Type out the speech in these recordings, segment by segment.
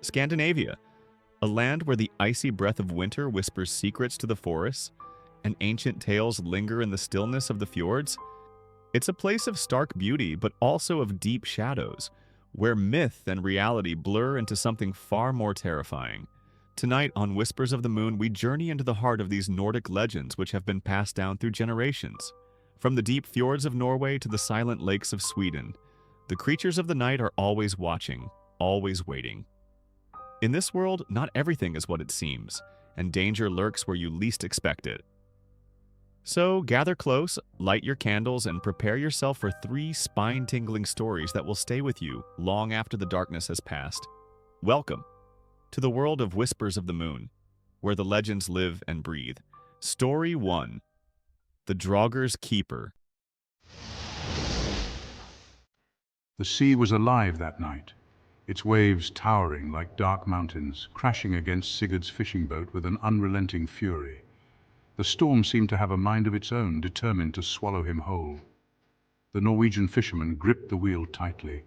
Scandinavia, a land where the icy breath of winter whispers secrets to the forests and ancient tales linger in the stillness of the fjords. It's a place of stark beauty, but also of deep shadows, where myth and reality blur into something far more terrifying. Tonight on Whispers of the Moon, we journey into the heart of these Nordic legends which have been passed down through generations. From the deep fjords of Norway to the silent lakes of Sweden, the creatures of the night are always watching, always waiting. In this world, not everything is what it seems, and danger lurks where you least expect it. So gather close, light your candles, and prepare yourself for 3 spine-tingling stories that will stay with you long after the darkness has passed. Welcome to the world of Whispers of the Moon, where the legends live and breathe. Story 1. The Draugr's Keeper. The sea was alive that night, its waves towering like dark mountains, crashing against Sigurd's fishing boat with an unrelenting fury. The storm seemed to have a mind of its own, determined to swallow him whole. The Norwegian fisherman gripped the wheel tightly,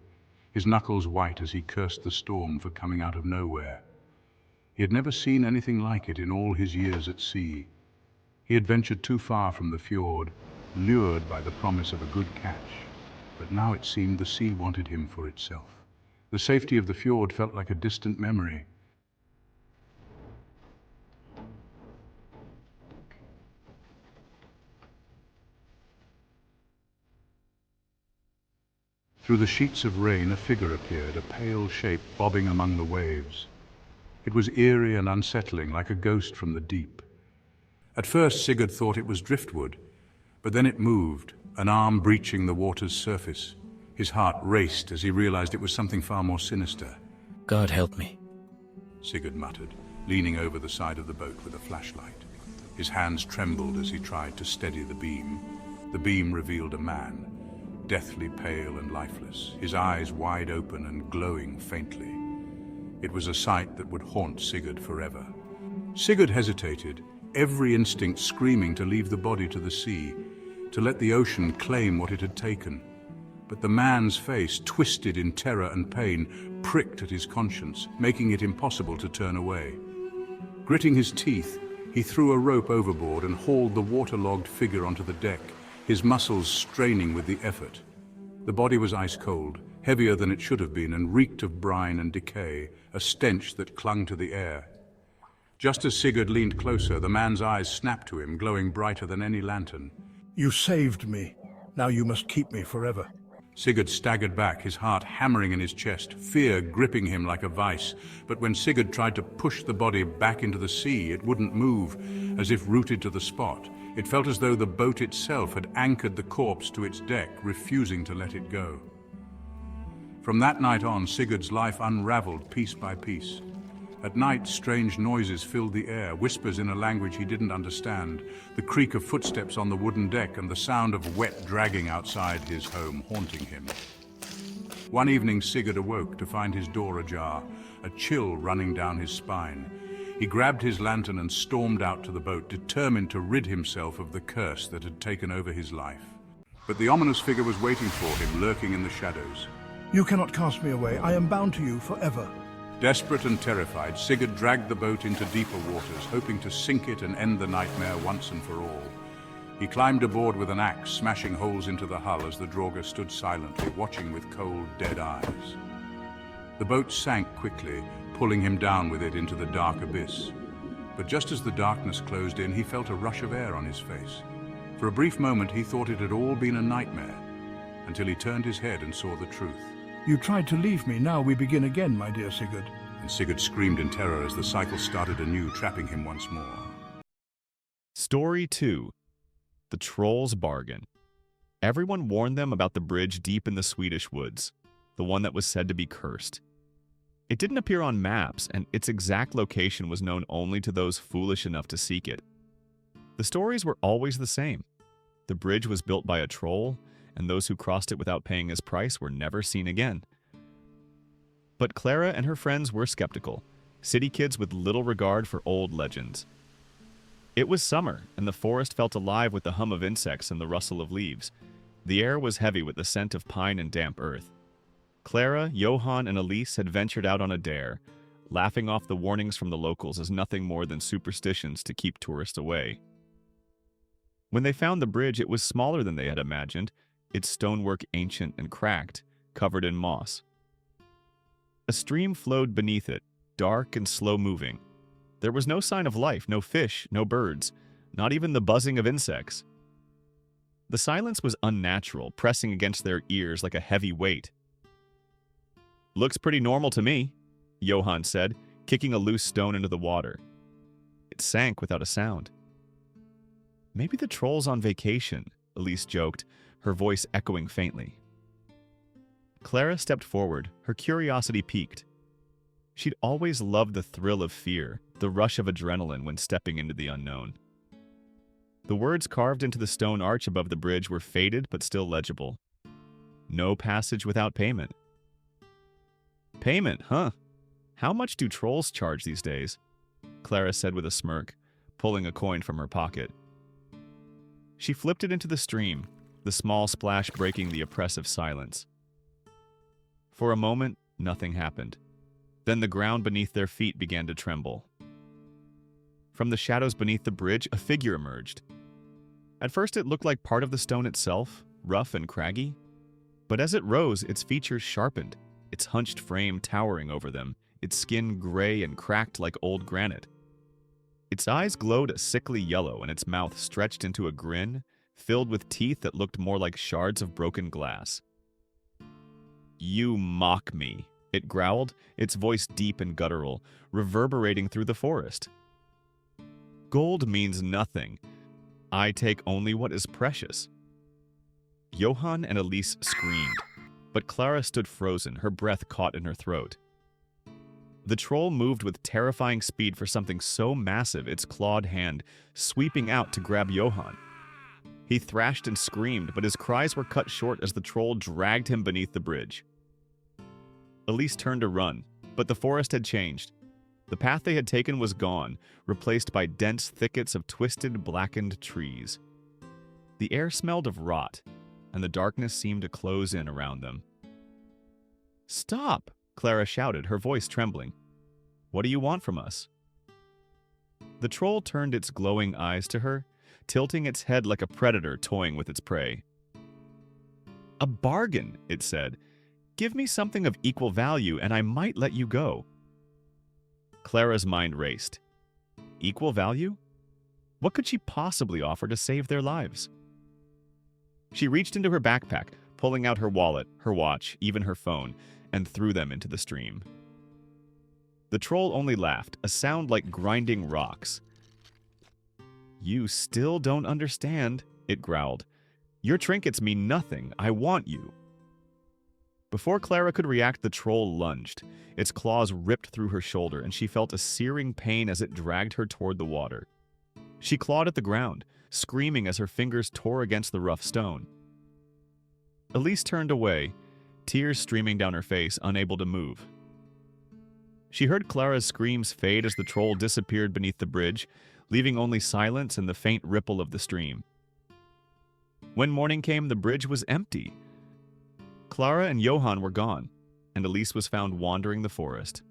his knuckles white as he cursed the storm for coming out of nowhere. He had never seen anything like it in all his years at sea. He had ventured too far from the fjord, lured by the promise of a good catch. But now it seemed the sea wanted him for itself. The safety of the fjord felt like a distant memory. Through the sheets of rain, a figure appeared, a pale shape bobbing among the waves. It was eerie and unsettling, like a ghost from the deep. At first, Sigurd thought it was driftwood, but then it moved, an arm breaching the water's surface. His heart raced as he realized it was something far more sinister. God help me, Sigurd muttered, leaning over the side of the boat with a flashlight. His hands trembled as he tried to steady the beam. The beam revealed a man, deathly pale and lifeless, his eyes wide open and glowing faintly. It was a sight that would haunt Sigurd forever. Sigurd hesitated, every instinct screaming to leave the body to the sea, to let the ocean claim what it had taken. But the man's face, twisted in terror and pain, pricked at his conscience, making it impossible to turn away. Gritting his teeth, he threw a rope overboard and hauled the waterlogged figure onto the deck, his muscles straining with the effort. The body was ice cold, heavier than it should have been, and reeked of brine and decay, a stench that clung to the air. Just as Sigurd leaned closer, the man's eyes snapped to him, glowing brighter than any lantern. You saved me. Now you must keep me forever. Sigurd staggered back, his heart hammering in his chest, fear gripping him like a vice. But when Sigurd tried to push the body back into the sea, it wouldn't move, as if rooted to the spot. It felt as though the boat itself had anchored the corpse to its deck, refusing to let it go. From that night on, Sigurd's life unraveled piece by piece. At night, strange noises filled the air, whispers in a language he didn't understand, the creak of footsteps on the wooden deck and the sound of wet dragging outside his home haunting him. One evening, Sigurd awoke to find his door ajar, a chill running down his spine. He grabbed his lantern and stormed out to the boat, determined to rid himself of the curse that had taken over his life. But the ominous figure was waiting for him, lurking in the shadows. You cannot cast me away. I am bound to you forever. Desperate and terrified, Sigurd dragged the boat into deeper waters, hoping to sink it and end the nightmare once and for all. He climbed aboard with an axe, smashing holes into the hull as the Draugr stood silently, watching with cold, dead eyes. The boat sank quickly, pulling him down with it into the dark abyss. But just as the darkness closed in, he felt a rush of air on his face. For a brief moment, he thought it had all been a nightmare, until he turned his head and saw the truth. You tried to leave me. Now we begin again, my dear Sigurd. And Sigurd screamed in terror as the cycle started anew, trapping him once more. Story 2. The Troll's Bargain. Everyone warned them about the bridge deep in the Swedish woods, the one that was said to be cursed. It didn't appear on maps, and its exact location was known only to those foolish enough to seek it. The stories were always the same. The bridge was built by a troll, and those who crossed it without paying his price were never seen again. But Clara and her friends were skeptical, city kids with little regard for old legends. It was summer, and the forest felt alive with the hum of insects and the rustle of leaves. The air was heavy with the scent of pine and damp earth. Clara, Johan, and Elise had ventured out on a dare, laughing off the warnings from the locals as nothing more than superstitions to keep tourists away. When they found the bridge, it was smaller than they had imagined, its stonework ancient and cracked, covered in moss. A stream flowed beneath it, dark and slow-moving. There was no sign of life, no fish, no birds, not even the buzzing of insects. The silence was unnatural, pressing against their ears like a heavy weight. "Looks pretty normal to me," Johann said, kicking a loose stone into the water. It sank without a sound. "Maybe the troll's on vacation," Elise joked, her voice echoing faintly. Clara stepped forward, her curiosity piqued. She'd always loved the thrill of fear, the rush of adrenaline when stepping into the unknown. The words carved into the stone arch above the bridge were faded but still legible. "No passage without payment." "Payment, huh? How much do trolls charge these days?" Clara said with a smirk, pulling a coin from her pocket. She flipped it into the stream, the small splash breaking the oppressive silence. For a moment, nothing happened. Then the ground beneath their feet began to tremble. From the shadows beneath the bridge, a figure emerged. At first it looked like part of the stone itself, rough and craggy. But as it rose, its features sharpened, its hunched frame towering over them, its skin gray and cracked like old granite. Its eyes glowed a sickly yellow and its mouth stretched into a grin, filled with teeth that looked more like shards of broken glass. "You mock me," it growled, its voice deep and guttural, reverberating through the forest. "Gold means nothing. I take only what is precious." Johann and Elise screamed, but Clara stood frozen, her breath caught in her throat. The troll moved with terrifying speed for something so massive its clawed hand sweeping out to grab Johann. He thrashed and screamed, but his cries were cut short as the troll dragged him beneath the bridge. Elise turned to run, but the forest had changed. The path they had taken was gone, replaced by dense thickets of twisted, blackened trees. The air smelled of rot, and the darkness seemed to close in around them. "Stop!" Clara shouted, her voice trembling. "What do you want from us?" The troll turned its glowing eyes to her, tilting its head like a predator toying with its prey. "A bargain," it said. "Give me something of equal value, and I might let you go." Clara's mind raced. Equal value? What could she possibly offer to save their lives? She reached into her backpack, pulling out her wallet, her watch, even her phone, and threw them into the stream. The troll only laughed, a sound like grinding rocks. "You still don't understand," it growled. "Your trinkets mean nothing. I want you." Before Clara could react, the troll lunged. Its claws ripped through her shoulder, and she felt a searing pain as it dragged her toward the water. She clawed at the ground, screaming as her fingers tore against the rough stone. Elise turned away, tears streaming down her face, unable to move. She heard Clara's screams fade as the troll disappeared beneath the bridge, leaving only silence and the faint ripple of the stream. When morning came, the bridge was empty. Clara and Johann were gone, and Elise was found wandering the forest.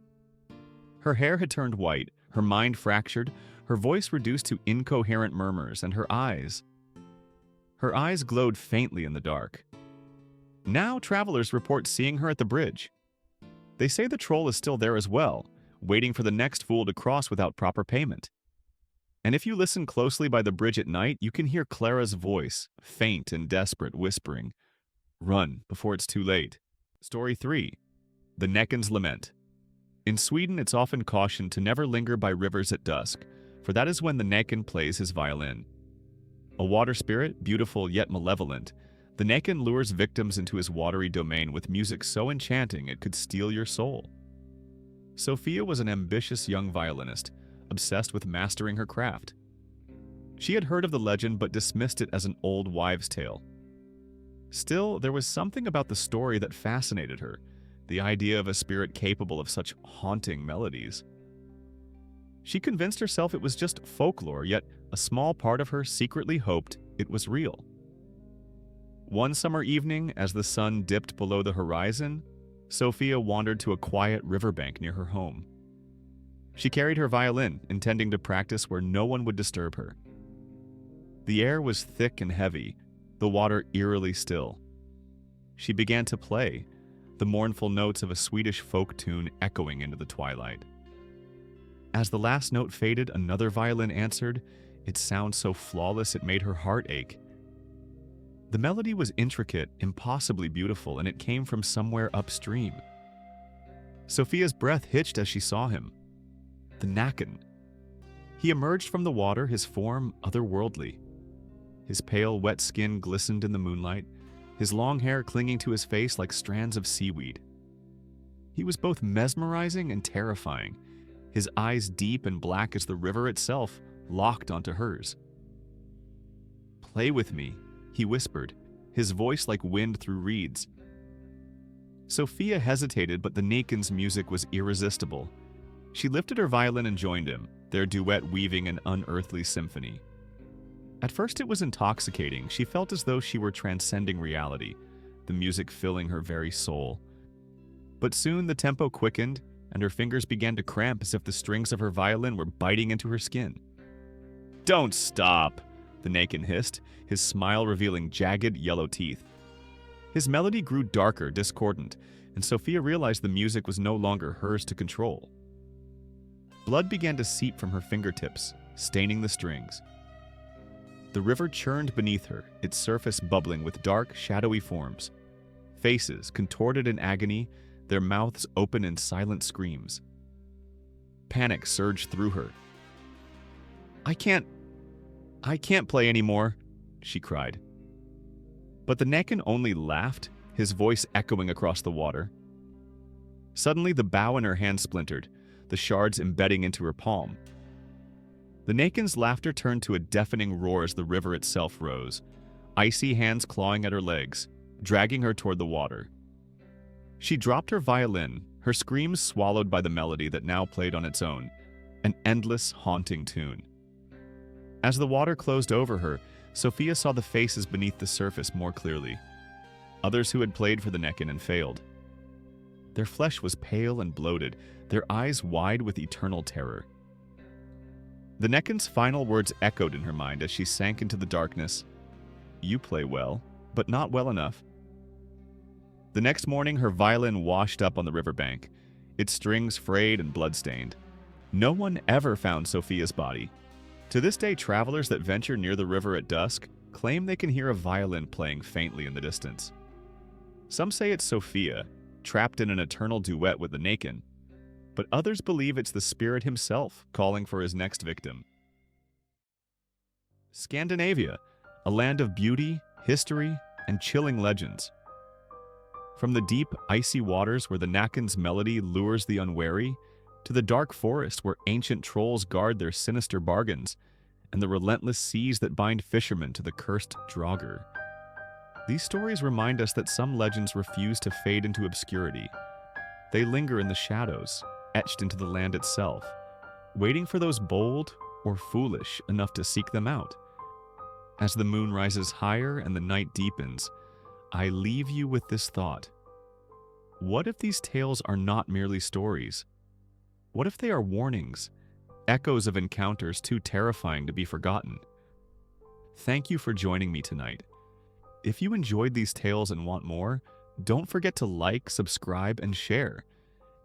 Her hair had turned white, her mind fractured, her voice reduced to incoherent murmurs, and her eyes glowed faintly in the dark. Now travelers report seeing her at the bridge. They say the troll is still there as well, waiting for the next fool to cross without proper payment. And if you listen closely by the bridge at night, you can hear Clara's voice, faint and desperate, whispering, "Run before it's too late." Story 3. The Nacken's Lament. In Sweden, it's often cautioned to never linger by rivers at dusk, for that is when the Nacken plays his violin. A water spirit, beautiful yet malevolent, the Nacken lures victims into his watery domain with music so enchanting it could steal your soul. Sophia was an ambitious young violinist, obsessed with mastering her craft. She had heard of the legend but dismissed it as an old wives' tale. Still, there was something about the story that fascinated her, the idea of a spirit capable of such haunting melodies. She convinced herself it was just folklore, yet a small part of her secretly hoped it was real. One summer evening, as the sun dipped below the horizon, Sophia wandered to a quiet riverbank near her home. She carried her violin, intending to practice where no one would disturb her. The air was thick and heavy, the water eerily still. She began to play, the mournful notes of a Swedish folk tune echoing into the twilight. As the last note faded, another violin answered, its sound so flawless it made her heart ache. The melody was intricate, impossibly beautiful, and it came from somewhere upstream. Sophia's breath hitched as she saw him. The Nacken. He emerged from the water, his form otherworldly. His pale, wet skin glistened in the moonlight, his long hair clinging to his face like strands of seaweed. He was both mesmerizing and terrifying, his eyes deep and black as the river itself, locked onto hers. "Play with me," he whispered, his voice like wind through reeds. Sophia hesitated, but the Nacken's music was irresistible. She lifted her violin and joined him, their duet weaving an unearthly symphony. At first it was intoxicating. She felt as though she were transcending reality, the music filling her very soul. But soon the tempo quickened, and her fingers began to cramp as if the strings of her violin were biting into her skin. "Don't stop," the Nacken hissed, his smile revealing jagged yellow teeth. His melody grew darker, discordant, and Sophia realized the music was no longer hers to control. Blood began to seep from her fingertips, staining the strings. The river churned beneath her, its surface bubbling with dark, shadowy forms. Faces contorted in agony, their mouths open in silent screams. Panic surged through her. I can't play anymore," she cried. But the Nacken only laughed, his voice echoing across the water. Suddenly the bow in her hand splintered, the shards embedding into her palm. The Nacken's laughter turned to a deafening roar as the river itself rose, icy hands clawing at her legs, dragging her toward the water. She dropped her violin, her screams swallowed by the melody that now played on its own, an endless, haunting tune. As the water closed over her, Sophia saw the faces beneath the surface more clearly, others who had played for the Nacken and failed. Their flesh was pale and bloated, their eyes wide with eternal terror. The Nacken's final words echoed in her mind as she sank into the darkness. "You play well, but not well enough." The next morning, her violin washed up on the riverbank, its strings frayed and bloodstained. No one ever found Sophia's body. To this day, travelers that venture near the river at dusk claim they can hear a violin playing faintly in the distance. Some say it's Sophia, trapped in an eternal duet with the Nacken, but others believe it's the spirit himself calling for his next victim. Scandinavia, a land of beauty, history, and chilling legends. From the deep, icy waters where the Nacken's melody lures the unwary, to the dark forest where ancient trolls guard their sinister bargains, and the relentless seas that bind fishermen to the cursed Draugr. These stories remind us that some legends refuse to fade into obscurity. They linger in the shadows, etched into the land itself, waiting for those bold or foolish enough to seek them out. As the moon rises higher and the night deepens, I leave you with this thought. What if these tales are not merely stories? What if they are warnings, echoes of encounters too terrifying to be forgotten? Thank you for joining me tonight. If you enjoyed these tales and want more, don't forget to like, subscribe, and share.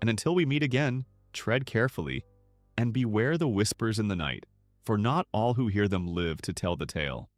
And until we meet again, tread carefully and beware the whispers in the night, for not all who hear them live to tell the tale.